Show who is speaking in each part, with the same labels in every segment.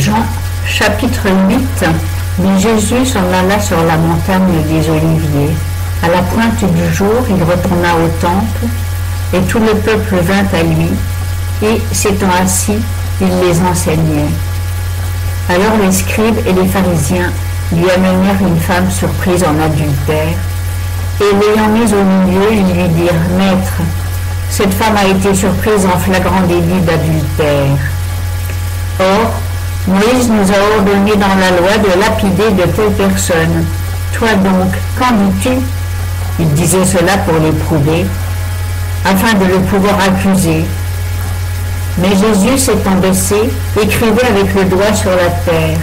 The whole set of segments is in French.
Speaker 1: Jean chapitre 8. Mais Jésus s'en alla sur la montagne des Oliviers. À la pointe du jour, il retourna au temple, et tout le peuple vint à lui, et s'étant assis, il les enseignait. Alors les scribes et les pharisiens lui amenèrent une femme surprise en adultère, et l'ayant mise au milieu, ils lui dirent: Maître, cette femme a été surprise en flagrant délit d'adultère. Or, Moïse nous a ordonné dans la loi de lapider de telles personnes. Toi donc, qu'en dis-tu? Il disait cela pour l'éprouver, afin de le pouvoir accuser. Mais Jésus, s'étant baissé, écrivait avec le doigt sur la terre.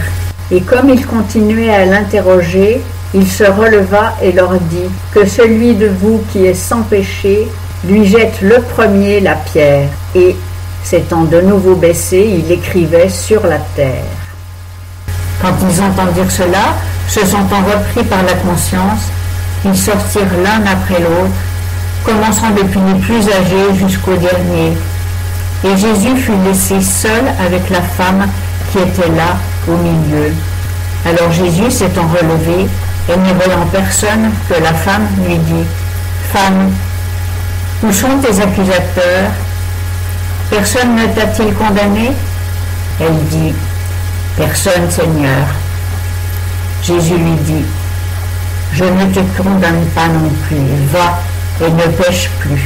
Speaker 1: Et comme il continuait à l'interroger, il se releva et leur dit: Que celui de vous qui est sans péché lui jette le premier la pierre. Et, s'étant de nouveau baissé, il écrivait sur la terre. Quand ils entendirent cela, se sentant repris par la conscience, ils sortirent l'un après l'autre, commençant depuis les plus âgés jusqu'au dernier. Et Jésus fut laissé seul avec la femme qui était là au milieu. Alors Jésus, s'étant relevé, et ne voyant personne que la femme, lui dit: Femme, où sont tes accusateurs? Personne ne t'a-t-il condamné? Elle dit: Personne, Seigneur. Jésus lui dit: Je ne te condamne pas non plus, va et ne pêche plus.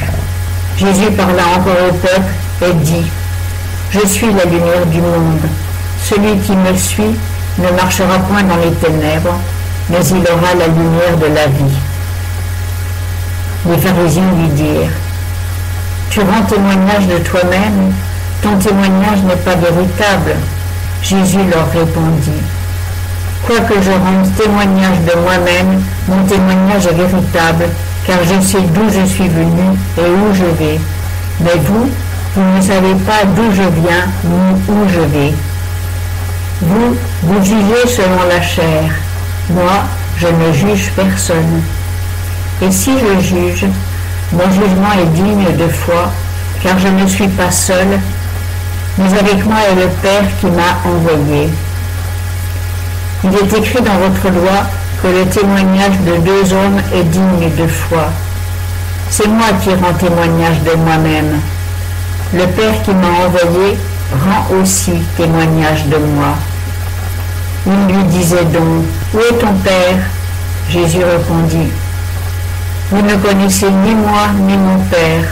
Speaker 1: Jésus parla encore au peuple et dit: Je suis la lumière du monde. Celui qui me suit ne marchera point dans les ténèbres, mais il aura la lumière de la vie. Les pharisiens lui dirent: Tu rends témoignage de toi-même, ton témoignage n'est pas véritable. Jésus leur répondit: Quoique je rende témoignage de moi-même, mon témoignage est véritable, car je sais d'où je suis venu et où je vais. Mais vous ne savez pas d'où je viens ni où je vais. Vous jugez selon la chair. Moi, je ne juge personne. Et si je juge, mon jugement est digne de foi, car je ne suis pas seul, mais avec moi est le Père qui m'a envoyé. Il est écrit dans votre loi que le témoignage de deux hommes est digne de foi. C'est moi qui rends témoignage de moi-même. Le Père qui m'a envoyé rend aussi témoignage de moi. Il lui disait donc: Où est ton Père? Jésus répondit: Vous ne connaissez ni moi ni mon Père.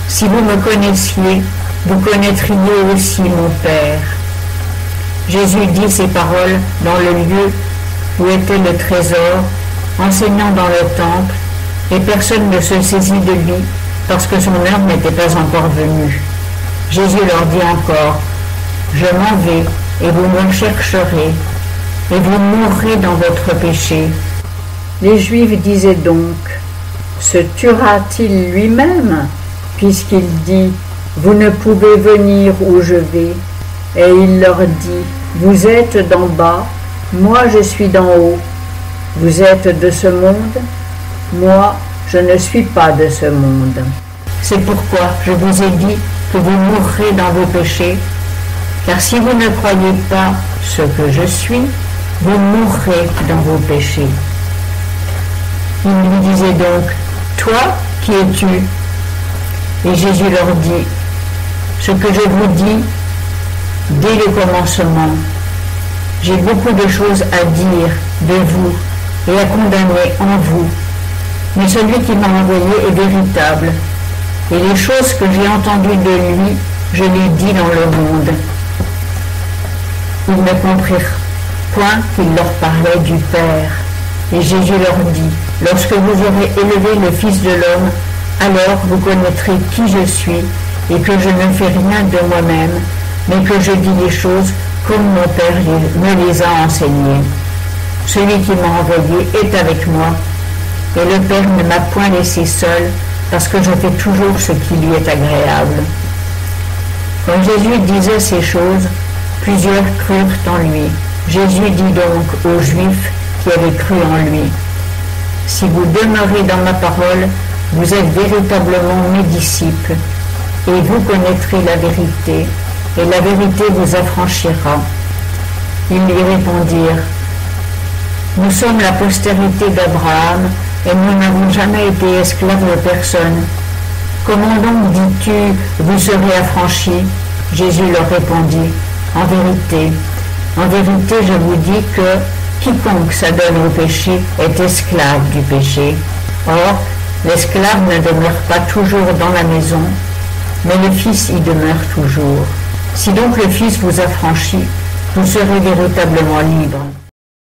Speaker 1: Si vous me connaissiez, vous connaîtriez aussi mon Père. Jésus dit ces paroles dans le lieu où était le trésor, enseignant dans le temple, et personne ne se saisit de lui, parce que son heure n'était pas encore venue. Jésus leur dit encore: Je m'en vais, et vous me chercherez, et vous mourrez dans votre péché. Les Juifs disaient donc: Se tuera-t-il lui-même, puisqu'il dit: Vous ne pouvez venir où je vais? Et il leur dit: Vous êtes d'en bas, moi je suis d'en haut. Vous êtes de ce monde, moi je ne suis pas de ce monde. C'est pourquoi je vous ai dit que vous mourrez dans vos péchés, car si vous ne croyez pas ce que je suis, vous mourrez dans vos péchés. Il lui disait donc: Toi, qui es-tu? Et Jésus leur dit: Ce que je vous dis dès le commencement. J'ai beaucoup de choses à dire de vous et à condamner en vous, mais celui qui m'a envoyé est véritable, et les choses que j'ai entendues de lui, je les dis dans le monde. Ils ne comprirent point qu'il leur parlait du Père. Et Jésus leur dit: Lorsque vous aurez élevé le Fils de l'homme, alors vous connaîtrez qui je suis, et que je ne fais rien de moi-même, mais que je dis les choses comme mon Père me les a enseignées. Celui qui m'a envoyé est avec moi, et le Père ne m'a point laissé seul, parce que je fais toujours ce qui lui est agréable. Quand Jésus disait ces choses, plusieurs crurent en lui. Jésus dit donc aux Juifs qui avaient cru en lui: Si vous demeurez dans ma parole, vous êtes véritablement mes disciples, et vous connaîtrez la vérité, et la vérité vous affranchira. » Ils lui répondirent: « Nous sommes la postérité d'Abraham, et nous n'avons jamais été esclaves de personne. Comment donc dis-tu, vous serez affranchis? » Jésus leur répondit: « en vérité, je vous dis que quiconque s'adonne au péché est esclave du péché. Or, l'esclave ne demeure pas toujours dans la maison, mais le Fils y demeure toujours. Si donc le Fils vous affranchit, vous serez véritablement libres.